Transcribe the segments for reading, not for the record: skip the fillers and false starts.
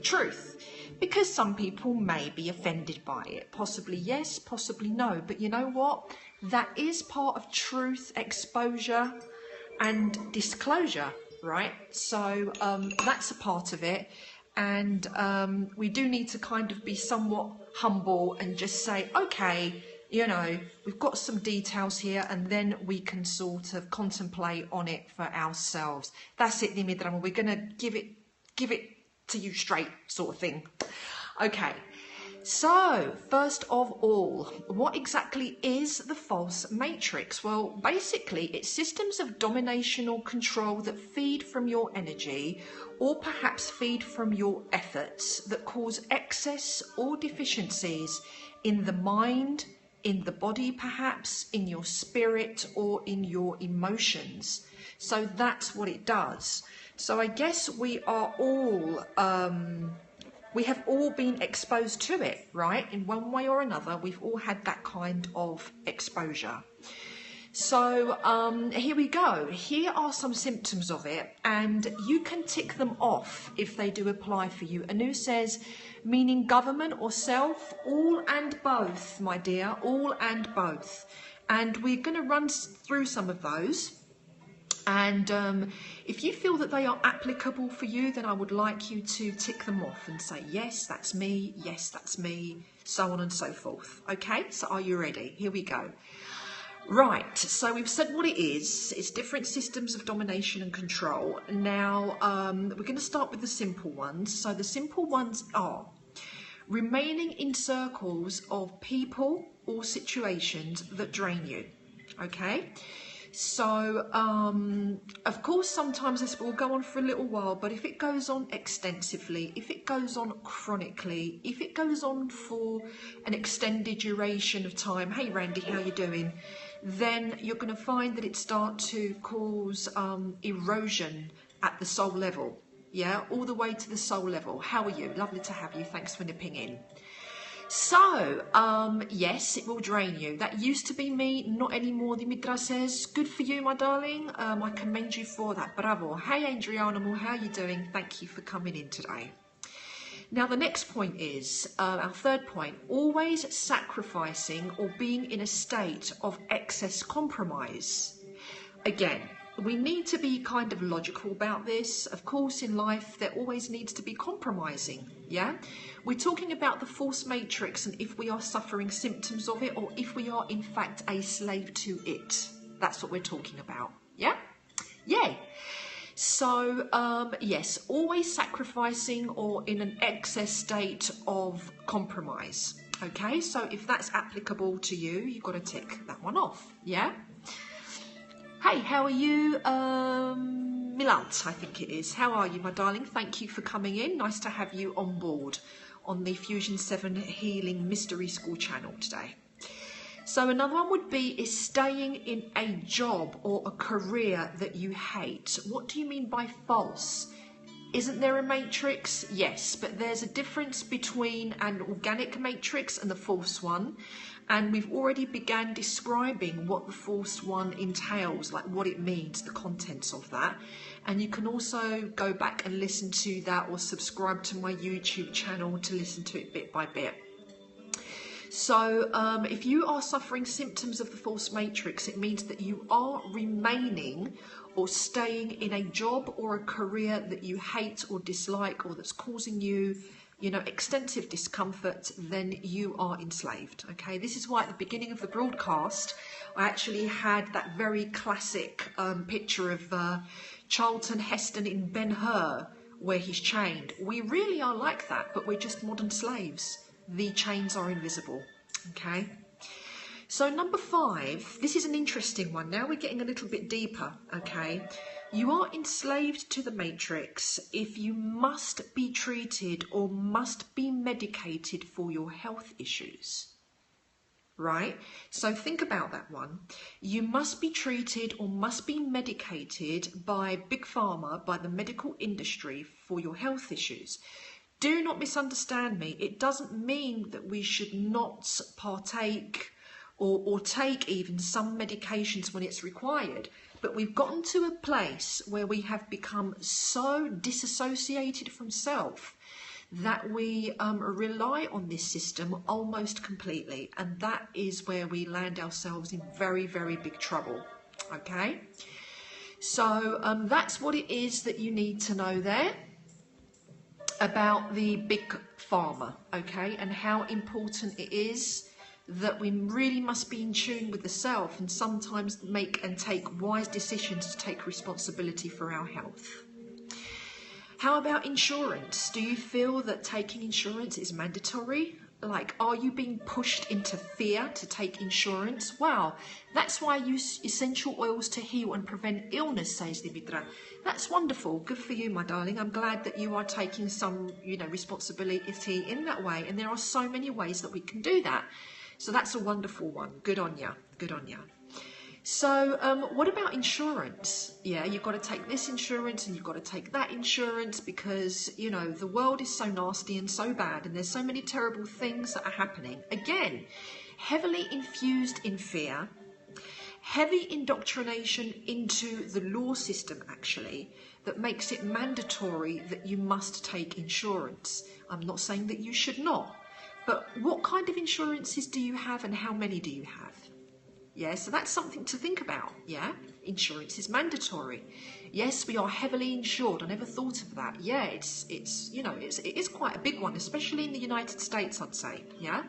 truth, because some people may be offended by it. Possibly yes, possibly no, but you know what? That is part of truth, exposure and disclosure, right? So that's a part of it. And we do need to kind of be somewhat humble and just say, okay, you know, we've got some details here, and then we can sort of contemplate on it for ourselves. That's it, Dimitrama. We're going to give it to you straight, sort of thing. Okay. So, first of all, what exactly is the false matrix? Well, basically, it's systems of domination or control that feed from your energy or perhaps feed from your efforts that cause excess or deficiencies in the mind, in the body perhaps, in your spirit or in your emotions. So that's what it does. So I guess we are all... we have all been exposed to it, right? In one way or another, we've all had that kind of exposure. So here we go. Here are some symptoms of it, and you can tick them off if they do apply for you. Anu says, meaning government or self, all and both, my dear, all and both. And we're going to run through some of those. And if you feel that they are applicable for you, then I would like you to tick them off and say, yes, that's me, so on and so forth. Okay, so are you ready? Here we go. Right, so we've said what it is. It's different systems of domination and control. Now, we're going to start with the simple ones. So the simple ones are remaining in circles of people or situations that drain you. Okay? So, of course, sometimes this will go on for a little while, but if it goes on extensively, if it goes on chronically, if it goes on for an extended duration of time, hey Randy, how you doing? Then you're going to find that it starts to cause erosion at the soul level, yeah, all the way to the soul level. How are you? Lovely to have you. Thanks for nipping in. So, yes, it will drain you. That used to be me, not anymore, Dimitra says. Good for you, my darling. I commend you for that. Bravo. Hey, Adriana, how are you doing? Thank you for coming in today. Now, the next point is, our third point, always sacrificing or being in a state of excess compromise. Again, we need to be kind of logical about this. Of course, in life, there always needs to be compromising, yeah? We're talking about the false matrix and if we are suffering symptoms of it or if we are, in fact, a slave to it. That's what we're talking about, yeah? Yay! So, yes, always sacrificing or in an excess state of compromise, okay? So if that's applicable to you, you've got to tick that one off, yeah? Hey, how are you? Milant, I think it is. How are you, my darling? Thank you for coming in. Nice to have you on board on the Fusion 7 Healing Mystery School channel today. So another one would be is staying in a job or a career that you hate. What do you mean by false? Isn't there a matrix? Yes, but there's a difference between an organic matrix and the false one. And we've already began describing what the false one entails, like what it means, the contents of that. And you can also go back and listen to that or subscribe to my YouTube channel to listen to it bit by bit. So if you are suffering symptoms of the false matrix, it means that you are remaining or staying in a job or a career that you hate or dislike or that's causing you, you know, extensive discomfort, then you are enslaved, okay? This is why at the beginning of the broadcast, I actually had that very classic picture of Charlton Heston in Ben-Hur, where he's chained. We really are like that, but we're just modern slaves. The chains are invisible, okay? So number 5, this is an interesting one. Now we're getting a little bit deeper, okay? You are enslaved to the matrix if you must be treated or must be medicated for your health issues, right? So think about that one. You must be treated or must be medicated by Big Pharma, by the medical industry for your health issues. Do not misunderstand me. It doesn't mean that we should not partake or take even some medications when it's required. But we've gotten to a place where we have become so disassociated from self that we rely on this system almost completely, and that is where we land ourselves in very, very big trouble. Okay, so that's what it is that you need to know there about the big pharma, okay, and how important it is that we really must be in tune with the self and sometimes make and take wise decisions to take responsibility for our health. How about insurance? Do you feel that taking insurance is mandatory? Like, are you being pushed into fear to take insurance? Wow, that's why I use essential oils to heal and prevent illness, says Dimitra. That's wonderful. Good for you, my darling. I'm glad that you are taking some, responsibility in that way. And there are so many ways that we can do that. So that's a wonderful one. Good on ya. Good on ya. So what about insurance? Yeah, you've got to take this insurance and you've got to take that insurance because, the world is so nasty and so bad and there's so many terrible things that are happening. Again, heavily infused in fear, heavy indoctrination into the law system, actually, that makes it mandatory that you must take insurance. I'm not saying that you should not, but what kind of insurances do you have and how many do you have? Yeah, so that's something to think about. Yeah, insurance is mandatory. Yes, we are heavily insured. I never thought of that. Yeah, it is quite a big one, especially in the United States, I'd say. Yeah.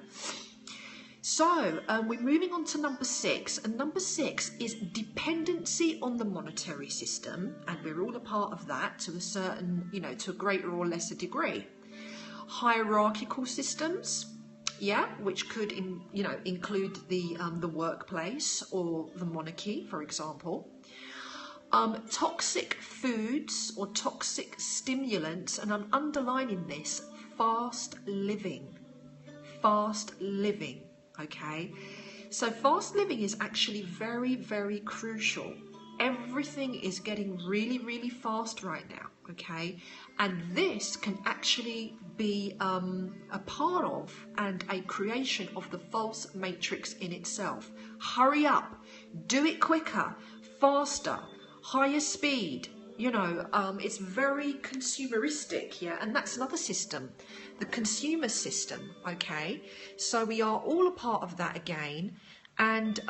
So we're moving on to number 6, and number 6 is dependency on the monetary system, and we're all a part of that to a certain, to a greater or lesser degree. Hierarchical systems. Yeah, which could, include the workplace or the monarchy, for example. Toxic foods or toxic stimulants, and I'm underlining this, fast living, okay? So fast living is actually very, very crucial. Everything is getting really, really fast right now, okay? And this can actually be a part of and a creation of the false matrix in itself. Hurry up, do it quicker, faster, higher speed. It's very consumeristic, yeah, and that's another system, the consumer system, okay? So we are all a part of that again, and,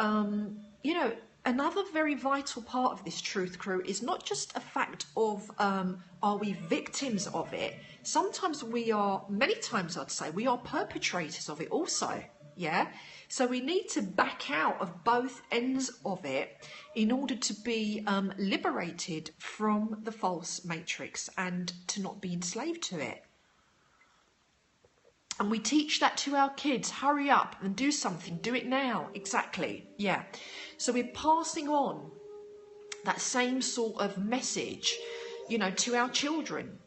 another very vital part of this truth crew is not just a fact of are we victims of it. Sometimes we are, many times I'd say, we are perpetrators of it also, yeah? So we need to back out of both ends of it in order to be liberated from the false matrix and to not be enslaved to it. And we teach that to our kids. Hurry up and do something. Do it now. Exactly. Yeah. So we're passing on that same sort of message, to our children,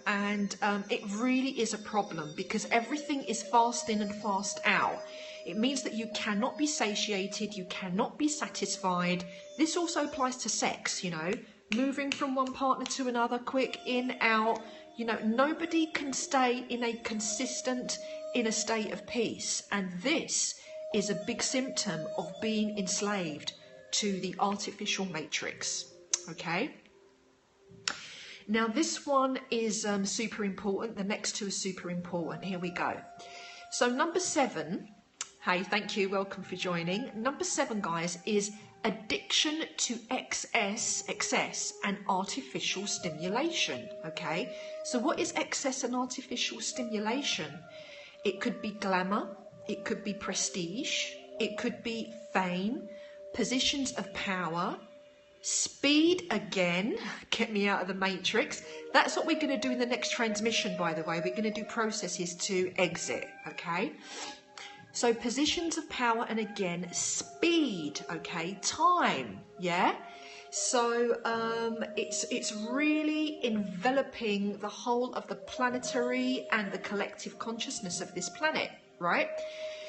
and it really is a problem because everything is fast in and fast out. It means that you cannot be satiated. You cannot be satisfied. This also applies to sex, moving from one partner to another, quick, in, out. Nobody can stay in a consistent inner state of peace. And this is a big symptom of being enslaved to the artificial matrix. Okay? Now, this one is super important. The next two are super important. Here we go. So number 7, hey, thank you. Welcome for joining. Number 7, guys, is addiction to excess and artificial stimulation. Okay, so what is excess and artificial stimulation? It could be glamour, it could be prestige, it could be fame, positions of power, speed again, get me out of the matrix. That's what we're going to do in the next transmission, by the way. We're going to do processes to exit, okay? So positions of power, and again, speed, okay, time, yeah? So it's really enveloping the whole of the planetary and the collective consciousness of this planet, right?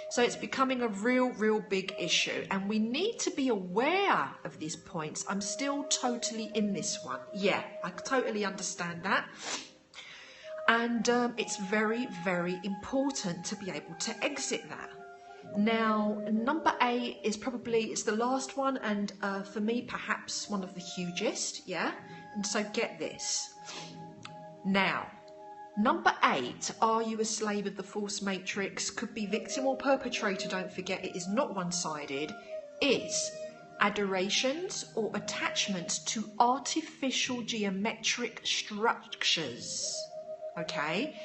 So it's becoming a real big issue, and we need to be aware of these points. I'm still totally in this one. Yeah, I totally understand that. And it's very important to be able to exit that. Now, number 8 is probably, it's the last one, and for me, perhaps one of the hugest, yeah? And so get this. Now, Number 8, are you a slave of the false matrix? Could be victim or perpetrator, don't forget, it is not one-sided. Is adorations or attachments to artificial geometric structures. Okay?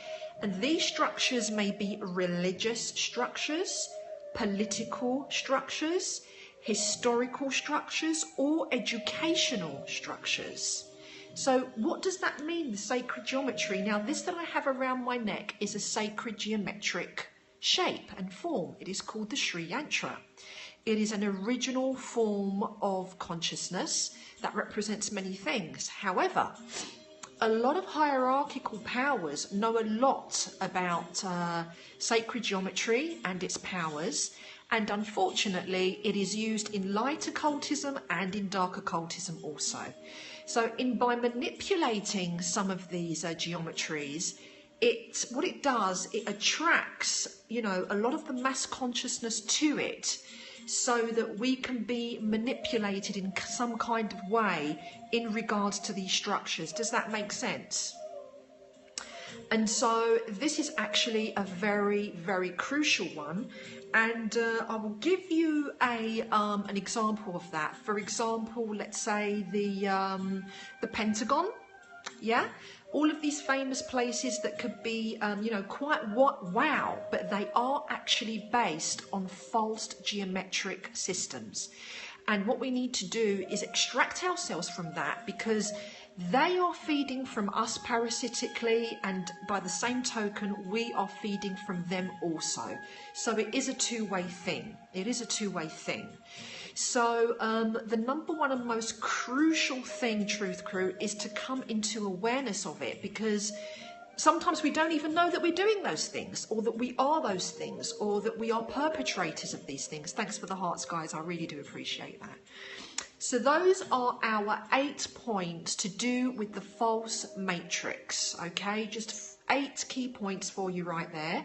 And these structures may be religious structures, political structures, historical structures, or educational structures. So what does that mean, the sacred geometry? Now, this that I have around my neck is a sacred geometric shape and form. It is called the Sri Yantra. It is an original form of consciousness that represents many things. However, a lot of hierarchical powers know a lot about sacred geometry and its powers, and unfortunately it is used in light occultism and in dark occultism also. So by manipulating some of these geometries, what it does, it attracts, you know, a lot of the mass consciousness to it, so that we can be manipulated in some kind of way in regards to these structures. Does that make sense? And so this is actually a very, very crucial one. And I will give you an example of that. For example, let's say the Pentagon, yeah? All of these famous places that could be, you know, quite wow, but they are actually based on false geometric systems. And what we need to do is extract ourselves from that, because they are feeding from us parasitically, and by the same token, we are feeding from them also. So it is a two-way thing. It is a two-way thing. So the number one and most crucial thing, Truth Crew, is to come into awareness of it, because sometimes we don't even know that we're doing those things, or that we are those things, or that we are perpetrators of these things. Thanks for the hearts, guys. I really do appreciate that. So those are our 8 points to do with the false matrix, okay? Just 8 key points for you right there.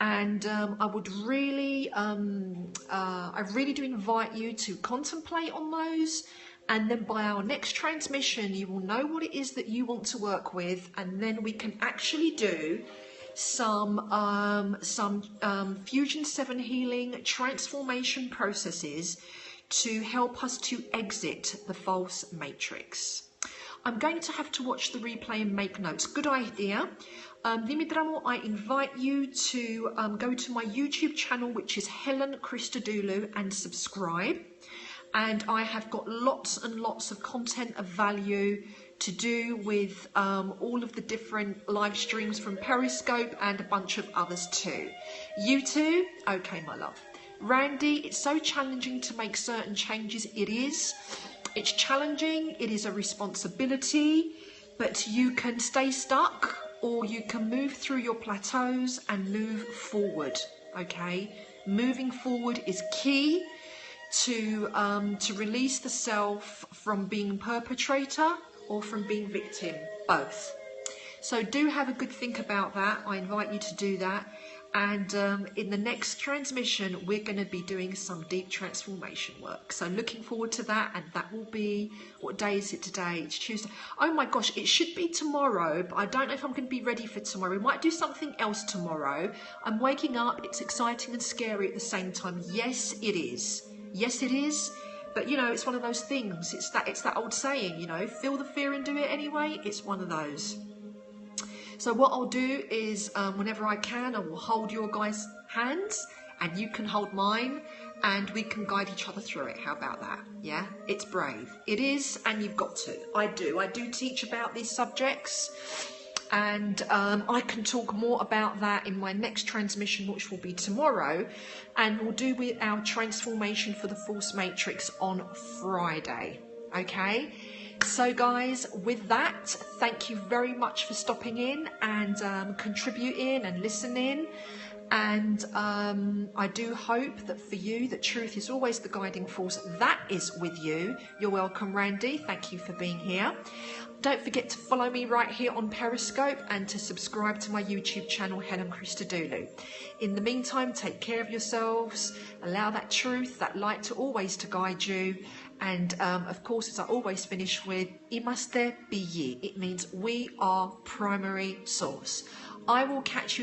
And I would really, I really do invite you to contemplate on those. And then by our next transmission, you will know what it is that you want to work with. And then we can actually do some Fusion 7 healing transformation processes to help us to exit the false matrix. I'm going to have to watch the replay and make notes. Good idea. Dimitramo, I invite you to go to my YouTube channel, which is Helen Christodoulou, and subscribe. And I have got lots and lots of content of value to do with all of the different live streams from Periscope and a bunch of others too. You too? Okay, my love. Randy, it's so challenging to make certain changes. It is. It's challenging. It is a responsibility, but you can stay stuck, or you can move through your plateaus and move forward. Okay, moving forward is key to release the self from being perpetrator or from being victim, both. So do have a good think about that. I invite you to do that. And in the next transmission, we're going to be doing some deep transformation work. So looking forward to that. And that will be, what day is it today? It's Tuesday. Oh my gosh, it should be tomorrow, but I don't know if I'm going to be ready for tomorrow. We might do something else tomorrow. I'm waking up. It's exciting and scary at the same time. Yes, it is. Yes, it is. But, you know, it's one of those things. It's that old saying, you know, feel the fear and do it anyway. It's one of those. So what I'll do is, whenever I can, I will hold your guys' hands and you can hold mine, and we can guide each other through it. How about that? Yeah, it's brave. It is, and you've got to. I do teach about these subjects, and I can talk more about that in my next transmission, which will be tomorrow, and we'll do with our transformation for the false matrix on Friday. Okay? So guys, with that, thank you very much for stopping in and contributing and listening. And I do hope that for you, that truth is always the guiding force that is with you. You're welcome, Randy. Thank you for being here. Don't forget to follow me right here on Periscope and to subscribe to my YouTube channel, Helen Christodoulou. In the meantime, take care of yourselves. Allow that truth, that light to always to guide you. And of course, as I always finish with, Imaste Biyi. It means we are primary source. I will catch you